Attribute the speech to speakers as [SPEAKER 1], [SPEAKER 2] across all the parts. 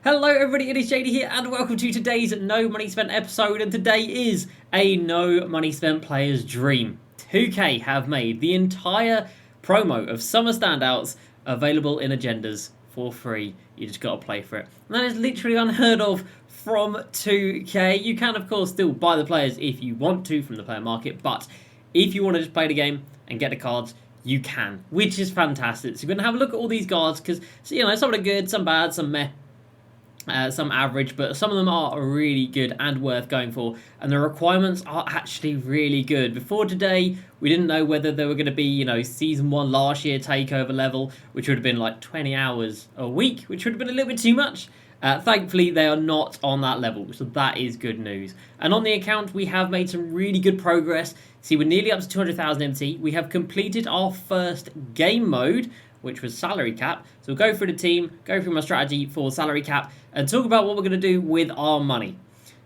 [SPEAKER 1] Hello everybody, it is JD here and welcome to today's No Money Spent episode, and today is a No Money Spent player's dream. 2K have made the entire promo of Summer Standouts available in agendas for free. You just gotta play for it. And that is literally unheard of from 2K. You can of course still buy the players if you want to from the player market, but if you want to just play the game and get the cards, you can, which is fantastic. So we're gonna have a look at all these cards because, you know, some are good, some bad, some meh. Some average, but some of them are really good and worth going for, and the requirements are actually really good. Before today, we didn't know whether they were going to be, you know, Season 1 last year takeover level, which would have been like 20 hours a week, which would have been a little bit too much. Thankfully, they are not on that level, so that is good news. And on the account, we have made some really good progress. See, we're nearly up to 200,000 MT. We have completed our first game mode, which was salary cap. So we'll go through the team, go through my strategy for salary cap, and talk about what we're going to do with our money.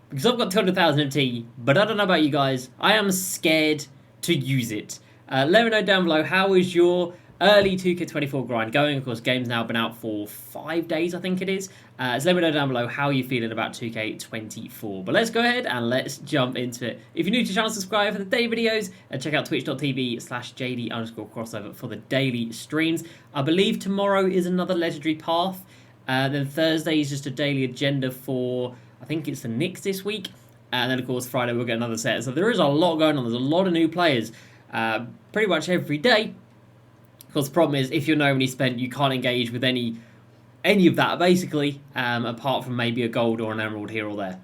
[SPEAKER 1] Because I've got 200,000 MT, but I don't know about you guys, I am scared to use it. Let me know down below, how is your early 2K24 grind going? Of course, game's now been out for 5 days, I think it is. So let me know down below how you're feeling about 2K24. But let's go ahead and let's jump into it. If you're new to the channel, subscribe for the daily videos and check out twitch.tv/JD_crossover for the daily streams. I believe tomorrow is another legendary path. Then Thursday is just a daily agenda for, I think it's the Knicks this week. And then, of course, Friday we'll get another set. So there is a lot going on. There's a lot of new players pretty much every day. Of course, the problem is if you're no money spent, you can't engage with any of that, basically, apart from maybe a gold or an emerald here or there.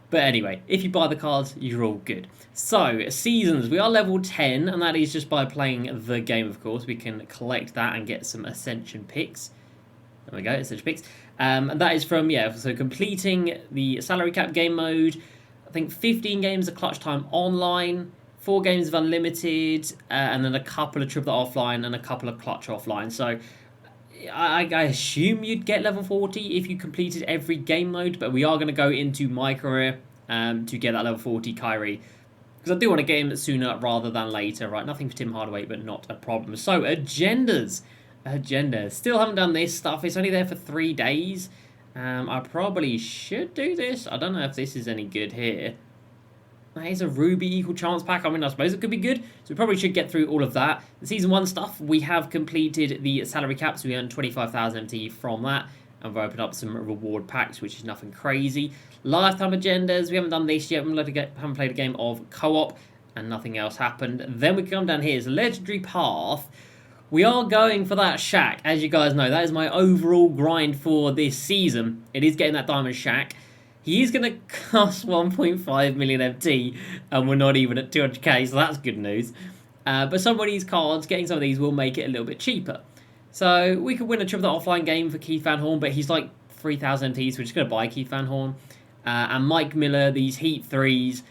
[SPEAKER 1] But anyway, if you buy the cards, you're all good. So, seasons. We are level 10, and that is just by playing the game, of course. We can collect that and get some Ascension picks. There we go, Ascension picks. And that is from, so completing the salary cap game mode. I think 15 games of clutch time online. 4 games of unlimited, and then a couple of triple offline and a couple of clutch offline. So I assume you'd get level 40 if you completed every game mode, but we are going to go into my career to get that level 40 Kyrie. Because I do want to get him sooner rather than later, right? Nothing for Tim Hardaway, but not a problem. So, agendas. Still haven't done this stuff. It's only there for 3 days. I probably should do this. I don't know if this is any good here. That is a Ruby equal chance pack. I mean, I suppose it could be good. So we probably should get through all of that. The Season 1 stuff, we have completed the salary cap. So we earned 25,000 MT from that. And we've opened up some reward packs, which is nothing crazy. Lifetime agendas, we haven't done this yet. We haven't played a game of co-op. And nothing else happened. Then we come down here. It's a legendary path. We are going for that shack. As you guys know, that is my overall grind for this season. It is getting that diamond shack. He is going to cost 1.5 million MT, and we're not even at 200k, so that's good news. But some of these cards, getting some of these will make it a little bit cheaper. So we could win a triple offline game for Keith Van Horn, but he's like 3,000 MT, so we're just going to buy Keith Van Horn. And Mike Miller, these Heat 3s,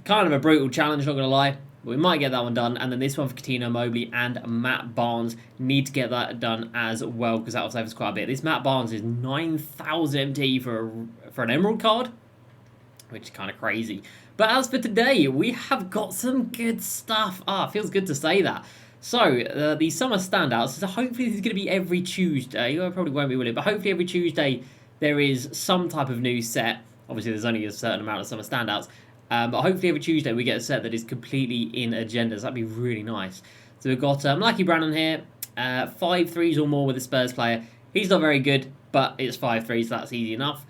[SPEAKER 1] kind of a brutal challenge, not going to lie. But we might get that one done. And then this one for Coutinho Mobley and Matt Barnes. Need to get that done as well, because that will save us quite a bit. This Matt Barnes is 9,000 MT for an Emerald card, which is kind of crazy. But as for today, we have got some good stuff. Feels good to say that. So, the Summer Standouts, so hopefully this is going to be every Tuesday. Well, it probably won't be, will it? But hopefully every Tuesday there is some type of new set. Obviously, there's only a certain amount of Summer Standouts. But hopefully every Tuesday we get a set that is completely in agendas. That'd be really nice. So we've got Lucky Brannon here. 5 3s or more with a Spurs player. He's not very good, but it's 5 3s, so that's easy enough.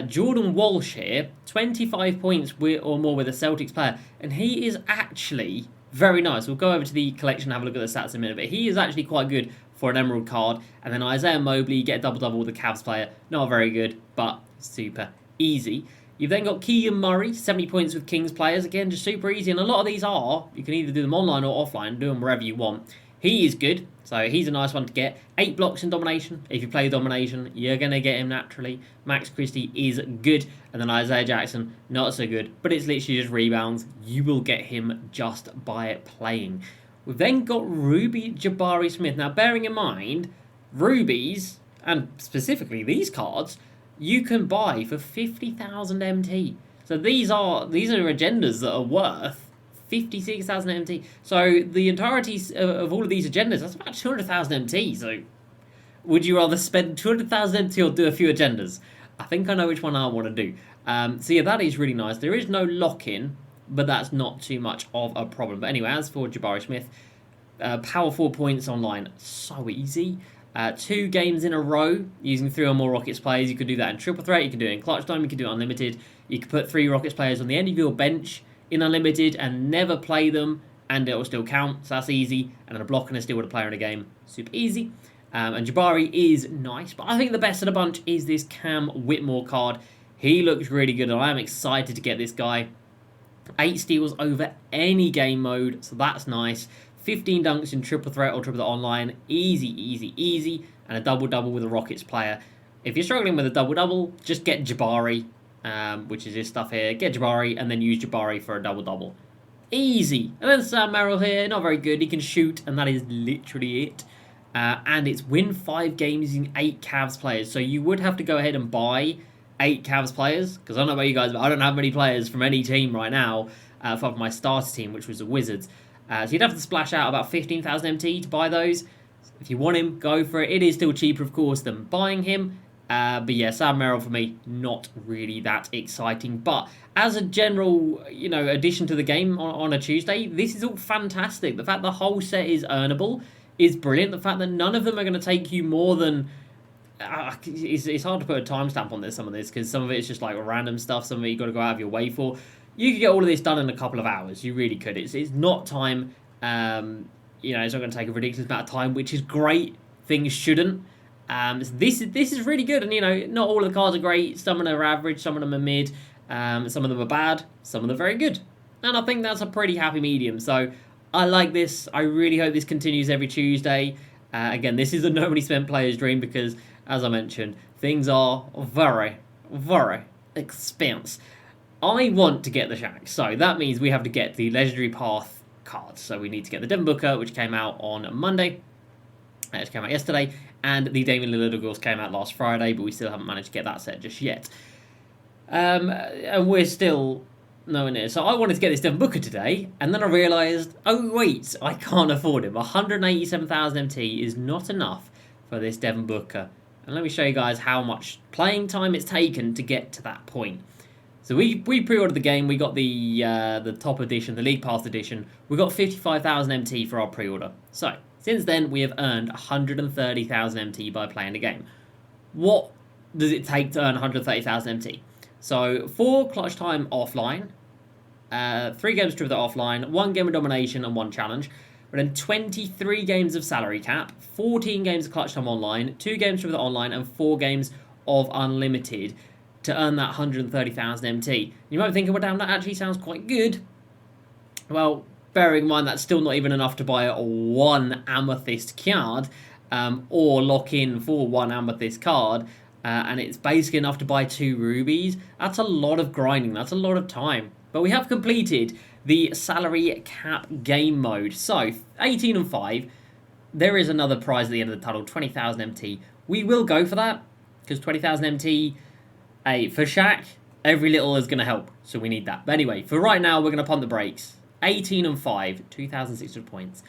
[SPEAKER 1] Jordan Walsh here. 25 points or more with a Celtics player. And he is actually very nice. We'll go over to the collection and have a look at the stats in a minute. But he is actually quite good for an Emerald card. And then Isaiah Mobley, you get a double-double with a Cavs player. Not very good, but super easy. You've then got Keegan Murray, 70 points with Kings players. Again, just super easy. And a lot of these you can either do them online or offline, do them wherever you want. He is good, so he's a nice one to get. 8 blocks in domination. If you play domination, you're going to get him naturally. Max Christie is good. And then Isaiah Jackson, not so good. But it's literally just rebounds. You will get him just by playing. We've then got Ruby Jabari Smith. Now, bearing in mind, Rubies, and specifically these cards, you can buy for 50,000 MT. So these are agendas that are worth 56,000 MT. So the entirety of all of these agendas, that's about 200,000 MT. So would you rather spend 200,000 MT or do a few agendas? I think I know which one I want to do. So yeah, that is really nice. There is no lock-in, but that's not too much of a problem. But anyway, as for Jabari Smith, power 4 points online, so easy. 2 games in a row using 3 or more Rockets players. You could do that in triple threat, you can do it in clutch time, you can do it unlimited. You could put 3 Rockets players on the end of your bench in unlimited and never play them, and it will still count, so that's easy. And then a block and a steal with a player in a game, super easy. And Jabari is nice, but I think the best of the bunch is this Cam Whitmore card. He looks really good, and I am excited to get this guy. 8 steals over any game mode, so that's nice. 15 dunks in triple threat or triple threat online, easy, easy, easy. And a double-double with a Rockets player. If you're struggling with a double-double, just get Jabari, which is this stuff here. Get Jabari, and then use Jabari for a double-double. Easy. And then Sam Merrill here, not very good. He can shoot, and that is literally it. And it's win 5 games using 8 Cavs players. So you would have to go ahead and buy 8 Cavs players, because I don't know about you guys, but I don't have many players from any team right now, apart from my starter team, which was the Wizards. So you'd have to splash out about 15,000 MT to buy those. If you want him, go for it. It is still cheaper, of course, than buying him. But yeah, Sam Merrill for me, not really that exciting. But as a general, addition to the game on a Tuesday, this is all fantastic. The fact the whole set is earnable is brilliant. The fact that none of them are going to take you more than... it's hard to put a timestamp on some of this, because some of it is just like random stuff. Some of it you've got to go out of your way for. You could get all of this done in a couple of hours. You really could. It's not time. It's not going to take a ridiculous amount of time, which is great. Things shouldn't. This is really good. And, not all of the cards are great. Some of them are average. Some of them are mid. Some of them are bad. Some of them are very good. And I think that's a pretty happy medium. So I like this. I really hope this continues every Tuesday. Again, this is a no money spent player's dream because, as I mentioned, things are very, very expensive. I want to get the Shaq, so that means we have to get the Legendary Path cards. So we need to get the Devin Booker, which came out on Monday. It came out yesterday. And the Damian Lillard, of course, came out last Friday, but we still haven't managed to get that set just yet. And we're still nowhere near. So I wanted to get this Devin Booker today, and then I realised, oh wait, I can't afford him. 187,000 MT is not enough for this Devin Booker. And let me show you guys how much playing time it's taken to get to that point. So we pre-ordered the game. We got the top edition, the League Pass edition. We got 55,000 MT for our pre-order. So since then, we have earned 130,000 MT by playing the game. What does it take to earn 130,000 MT? So 4 clutch time offline, 3 games to the offline, 1 game of domination and 1 challenge. But then 23 games of salary cap, 14 games of clutch time online, 2 games to the online, and 4 games of unlimited to earn that 130,000 MT. You might be thinking, well, damn, that actually sounds quite good. Well, bearing in mind that's still not even enough to buy 1 amethyst card, or lock in for 1 amethyst card, and it's basically enough to buy 2 rubies. That's a lot of grinding. That's a lot of time. But we have completed the salary cap game mode. So 18 and 5. There is another prize at the end of the tunnel, 20,000 MT. We will go for that because 20,000 MT. Hey, for Shaq, every little is going to help, so we need that. But anyway, for right now, we're going to pump the brakes. 18 and 5, 2,600 points.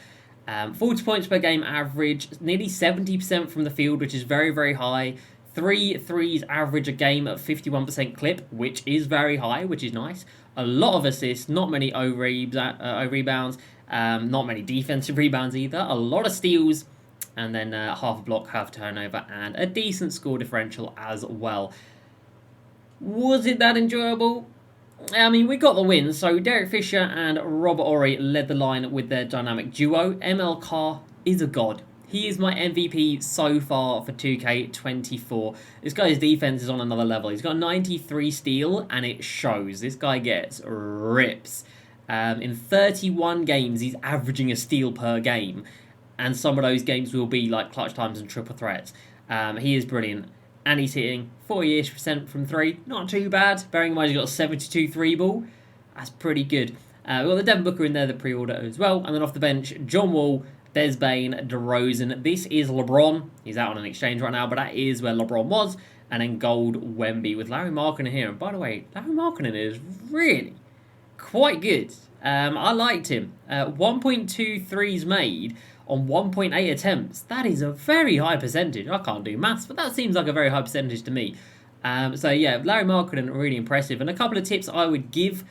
[SPEAKER 1] 40 points per game average, nearly 70% from the field, which is very, very high. 3 threes average a game at 51% clip, which is very high, which is nice. A lot of assists, not many rebounds, not many defensive rebounds either. A lot of steals, and then half a block, half turnover, and a decent score differential as well. Was it that enjoyable? I mean, we got the win. So Derek Fisher and Robert Horry led the line with their dynamic duo. ML Carr is a god. He is my MVP so far for 2K24. This guy's defense is on another level. He's got 93 steal, and it shows. This guy gets rips. In 31 games, he's averaging a steal per game. And some of those games will be like clutch times and triple threats. He is brilliant. And he's hitting 40-ish% from 3. Not too bad. Bearing in mind he's got a 72 3 ball. That's pretty good. We've got the Devin Booker in there, the pre-order as well. And then off the bench, John Wall, Des Bane, DeRozan. This is LeBron. He's out on an exchange right now, but that is where LeBron was. And then gold Wemby with Larry Markkinen here. And by the way, Larry Markkinen is really quite good. I liked him. 1.2 threes made on 1.8 attempts. That is a very high percentage. I can't do maths, but that seems like a very high percentage to me. So yeah, Larry Markkinen really impressive. And a couple of tips I would give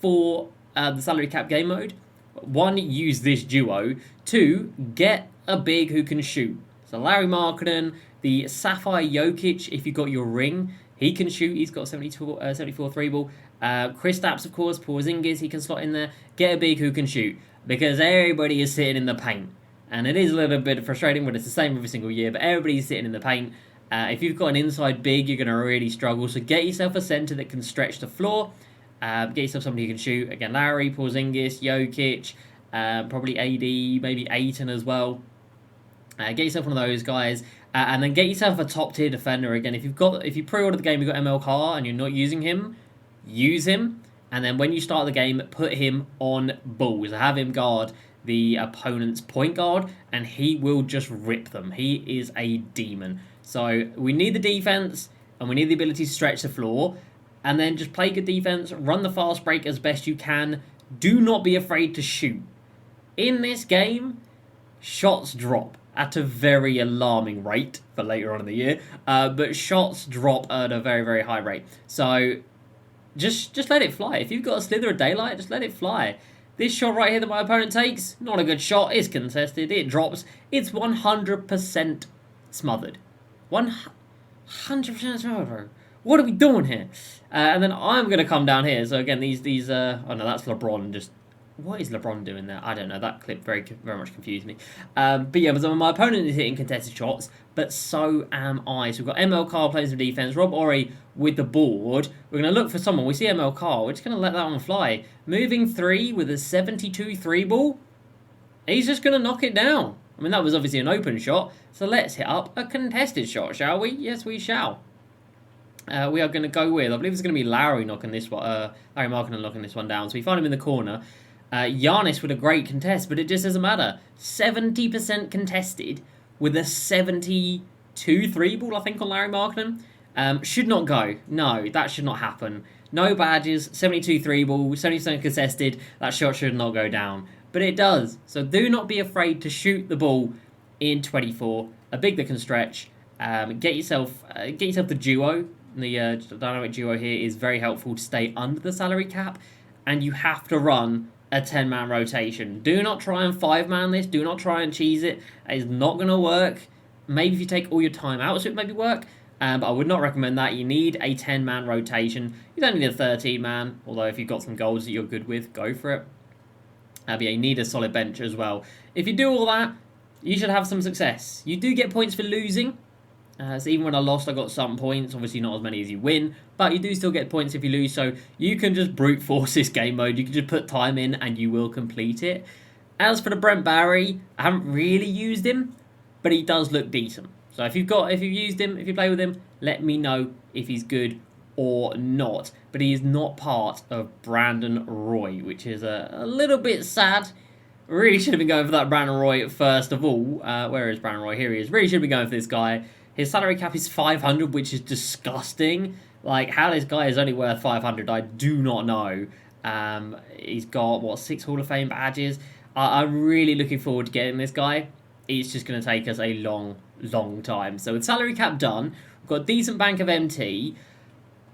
[SPEAKER 1] for the salary cap game mode: one, use this duo. Two, get a big who can shoot. So Larry Markkinen, the Sapphire Jokic, if you got your ring, he can shoot. He's got 74 three ball. Kristaps, of course, Porzingis, he can slot in there. Get a big who can shoot, because everybody is sitting in the paint. And it is a little bit frustrating, but it's the same every single year. But everybody's sitting in the paint. If you've got an inside big, you're going to really struggle. So get yourself a center that can stretch the floor. Get yourself somebody who can shoot. Again, Larry, Porzingis, Jokic, probably AD, maybe Ayton as well. Get yourself one of those guys, and then get yourself a top tier defender. Again, if you pre-order the game, you've got ML Carr and you're not using him, use him. And then when you start the game, put him on balls. Have him guard the opponent's point guard, and he will just rip them. He is a demon. So we need the defense, and we need the ability to stretch the floor, and then just play good defense, run the fast break as best you can. Do not be afraid to shoot. In this game, shots drop at a very alarming rate for later on in the year, but shots drop at a very, very high rate. So just let it fly. If you've got a slither of daylight, just let it fly. This shot right here that my opponent takes, not a good shot. It's contested. It drops. It's 100% smothered. 100% smothered. What are we doing here? And then I'm going to come down here. So again, these oh no, that's LeBron. Just, what is LeBron doing there? I don't know. That clip very much confused me. But yeah, so my opponent is hitting contested shots, but so am I. So we've got ML Carr playing some defense, Rob Ori with the board. We're going to look for someone. We see ML Carr. We're just going to let that one fly. Moving three with a 72 three ball. He's just going to knock it down. I mean, that was obviously an open shot. So let's hit up a contested shot, shall we? Yes, we shall. We are going to go with, I believe it's going to be Larry knocking this one, Larry Markkinen knocking this one down. So we find him in the corner. Giannis with a great contest, but it just doesn't matter. 70% contested with a 72 three ball, I think, on Larry Markkinen. Should not go. No, that should not happen. No badges, 72 three ball, 70% contested. That shot should not go down. But it does. So do not be afraid to shoot the ball in 24. A big that can stretch. Get yourself the duo. The dynamic duo here is very helpful to stay under the salary cap. And you have to run a 10-man rotation. Do not try and 5-man this. Do not try and cheese it. It is not going to work. Maybe if you take all your time out, so it maybe work. But I would not recommend that. You need a 10-man rotation. You don't need a 13-man. Although if you've got some goals that you're good with, go for it. But yeah, you need a solid bench as well. If you do all that, you should have some success. You do get points for losing. So even when I lost, I got some points. Obviously not as many as you win, but you do still get points if you lose. So you can just brute force this game mode. You can just put time in and you will complete it. As for the Brent Barry, I haven't really used him, but he does look decent. So if you've used him, if you play with him, let me know if he's good or not. But he is not part of Brandon Roy, which is a little bit sad. Really should have been going for that Brandon Roy first of all. Where is Brandon Roy? Here he is. Really should have been going for this guy. His salary cap is 500, which is disgusting. Like, how this guy is only worth 500, I do not know. He's got, 6 Hall of Fame badges. I'm really looking forward to getting this guy. It's just going to take us a long time. So with salary cap done, we've got a decent bank of MT.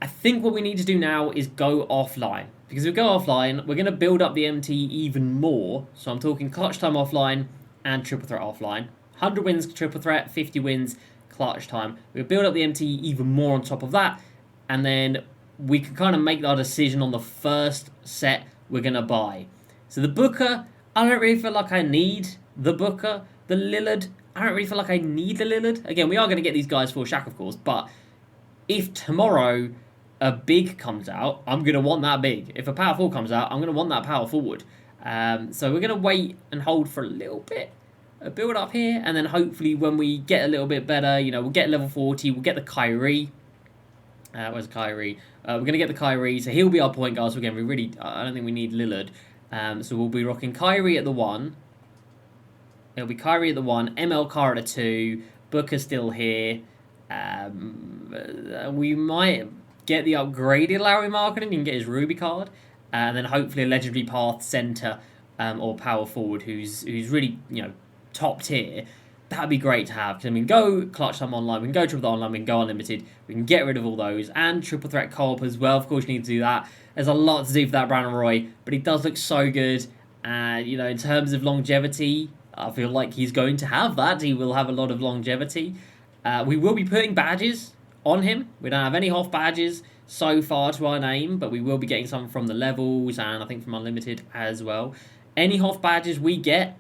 [SPEAKER 1] I think what we need to do now is go offline. Because if we go offline, we're going to build up the MT even more. So I'm talking clutch time offline and triple threat offline. 100 wins triple threat, 50 wins clutch time. We'll build up the MT even more on top of that, and then we can kind of make our decision on the first set we're going to buy. So the Booker, I don't really feel like I need the Booker. The Lillard, I don't really feel like I need the Lillard. Again, we are going to get these guys for Shaq, of course, but if tomorrow a big comes out, I'm going to want that big. If a power forward comes out, I'm going to want that power forward. So we're going to wait and hold for a little bit. Build up here, and then hopefully when we get a little bit better, we'll get level 40, we'll get the Kyrie. Where's Kyrie? We're going to get the Kyrie, so he'll be our point guard. So again, I don't think we need Lillard. So we'll be rocking Kyrie at the 1. It'll be Kyrie at the 1, ML Carr at the 2, Booker still here. We might get the upgraded Larry Markkinen, you can get his Ruby card. And then hopefully a legendary path center or power forward who's really, top tier. that'd be great to have. I mean, go clutch time online, we can go triple threat online, we can go unlimited, we can get rid of all those, and triple threat co-op as well. Of course, you need to do that. There's a lot to do for that Brandon Roy, but he does look so good. And, you know, in terms of longevity, I feel like he's going to have that. He will have a lot of longevity. We will be putting badges on him. We don't have any Hoff badges so far to our name, but we will be getting some from the levels and I think from Unlimited as well. Any Hoff badges we get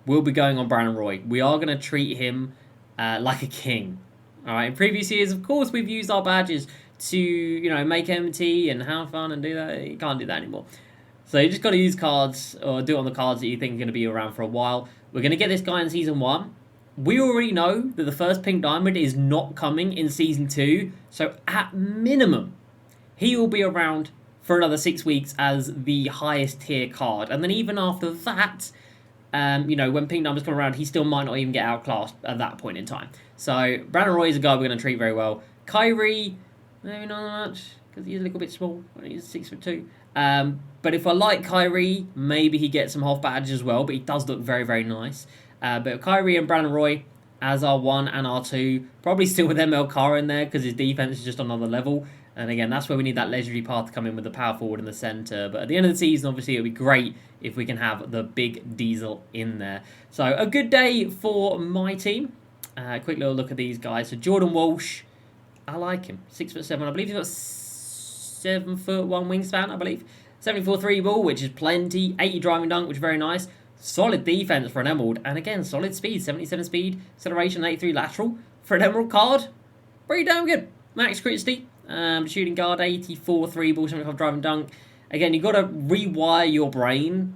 [SPEAKER 1] will be going on Brandon Roy. We are going to treat him like a king. All right. In previous years, of course, we've used our badges to, you know, make MT and have fun and do that. You can't do that anymore. So you just got to use cards or do it on the cards that you think are going to be around for a while. We're going to get this guy in Season 1. We already know that the first Pink Diamond is not coming in Season 2. So at minimum, he will be around for another 6 weeks as the highest tier card. And then even after that, you know, when Pink Diamonds come around, he still might not even get outclassed at that point in time. So Brandon Roy is a guy we're going to treat very well. Kyrie, maybe not that much, because he's a little bit small. He's 6'2". But if I like Kyrie, maybe he gets some Hoff badges as well, but he does look very, very nice. But Kyrie and Brandon Roy as R1 and R2, probably still with ML Carr in there because his defense is just on another level. And again, that's where we need that legendary path to come in with the power forward in the center. But at the end of the season, obviously, it would be great if we can have the big diesel in there. So a good day for my team. Quick little look at these guys. So Jordan Walsh, I like him. 6'7". I believe he's got 7'1" wingspan, I believe. 74 3 ball, which is plenty. 80 driving dunk, which is very nice. Solid defense for an emerald. And again, solid speed. 77 speed, acceleration, 83 lateral. For an emerald card, pretty damn good. Max Christie. Shooting guard, 84 3 ball, 75 driving dunk. Again, you've got to rewire your brain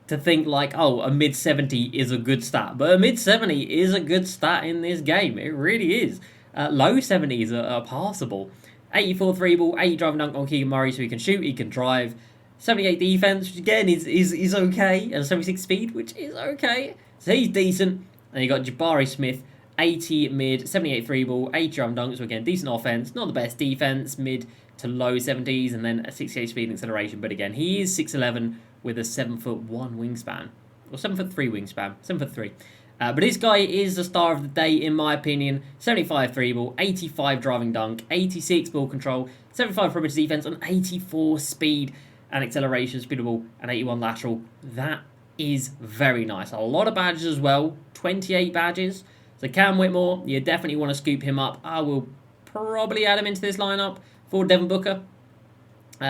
[SPEAKER 1] to think like, oh, a mid-70 is a good stat. But a mid-70 is a good stat in this game. It really is. Low 70s are passable. 84 3 ball, 80 driving dunk on Keegan Murray, so he can shoot, he can drive. 78 defense, which again is okay. And 76 speed, which is okay. So he's decent. And you got Jabari Smith, 80 mid, 78 3 ball, 80 driving dunk, so again, decent offense. Not the best defense, mid to low 70s, and then a 68 speed and acceleration. But again, he is 6'11" with a 7'1" wingspan. Or 7'3" wingspan. 7'3". But this guy is the star of the day, in my opinion. 75 3 ball, 85 driving dunk, 86 ball control, 75 perimeter defense, and 84 speed and acceleration, speedable, and 81 lateral. That is very nice. A lot of badges as well. 28 badges. So Cam Whitmore, you definitely want to scoop him up. I will probably add him into this lineup for Devin Booker.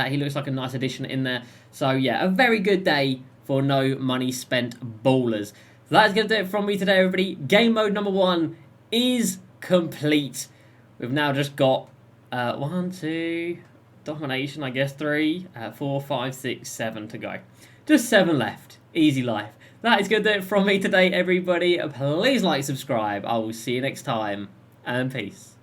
[SPEAKER 1] He looks like a nice addition in there. So yeah, a very good day for no money spent ballers. So that is going to do it from me today, everybody. Game mode number 1 is complete. We've now just got 1, 2, domination, I guess 3, 4, 5, 6, 7 to go. Just 7 left. Easy life. That is going to do it from me today, everybody. Please like, subscribe. I will see you next time, and peace.